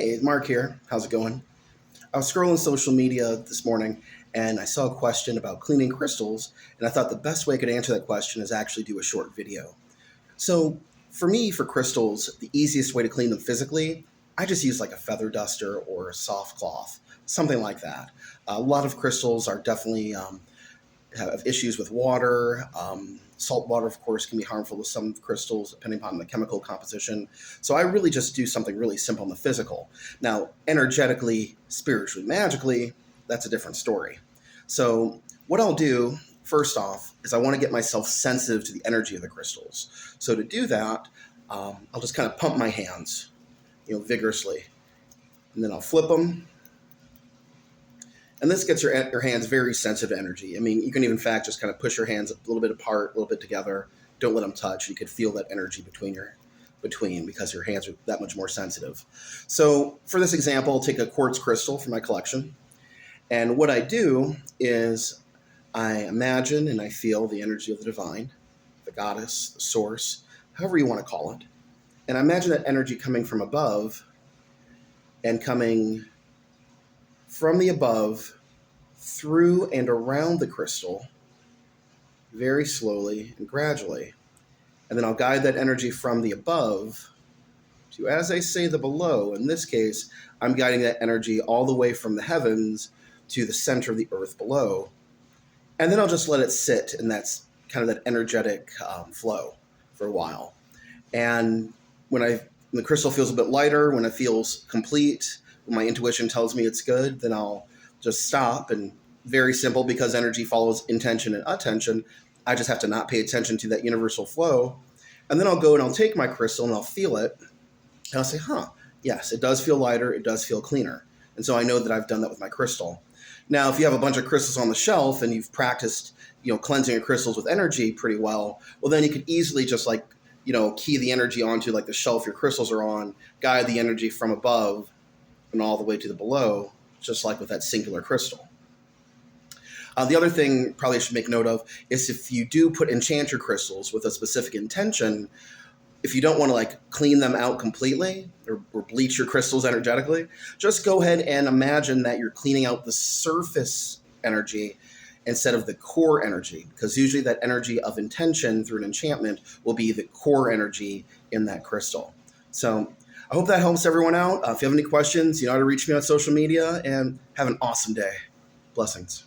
Hey, Mark here. How's it going? I was scrolling social media this morning and I saw a question about cleaning crystals, and I thought the best way I could answer that question is actually do a short video. So, for me, for crystals, the easiest way to clean them physically, I just use like a feather duster or a soft cloth, something like that. A lot of crystals are definitely have issues with water. Salt water, of course, can be harmful to some crystals depending upon the chemical composition. So I really just do something really simple in the physical. Now, energetically, spiritually, magically, that's a different story. So what I'll do first off is I want to get myself sensitive to the energy of the crystals. So to do that, I'll just kind of pump my hands, vigorously, and then I'll flip them, and this gets your hands very sensitive to energy. I mean, you can even, in fact, just kind of push your hands a little bit apart, a little bit together. Don't let them touch. You could feel that energy between because your hands are that much more sensitive. So for this example, I'll take a quartz crystal from my collection. And what I do is I imagine and I feel the energy of the divine, the goddess, the source, however you want to call it. And I imagine that energy coming from above and coming from the above through and around the crystal very slowly and gradually. And then I'll guide that energy from the above to, as I say, the below. In this case, I'm guiding that energy all the way from the heavens to the center of the earth below. And then I'll just let it sit in that kind of that energetic flow for a while. And when the crystal feels a bit lighter, when it feels complete, when my intuition tells me it's good, then I'll just stop. And very simple, because energy follows intention and attention, I just have to not pay attention to that universal flow. And then I'll go and I'll take my crystal and I'll feel it. And I'll say, yes, it does feel lighter. It does feel cleaner. And so I know that I've done that with my crystal. Now, if you have a bunch of crystals on the shelf and you've practiced, cleansing your crystals with energy pretty well, then you could easily just key the energy onto like the shelf your crystals are on, guide the energy from above and all the way to the below, just like with that singular crystal. The other thing probably I should make note of is if you do enchant your crystals with a specific intention, if you don't want to clean them out completely or bleach your crystals energetically, just go ahead and imagine that you're cleaning out the surface energy instead of the core energy, because usually that energy of intention through an enchantment will be the core energy in that crystal. So I hope that helps everyone out. If you have any questions, you know how to reach me on social media, and have an awesome day. Blessings.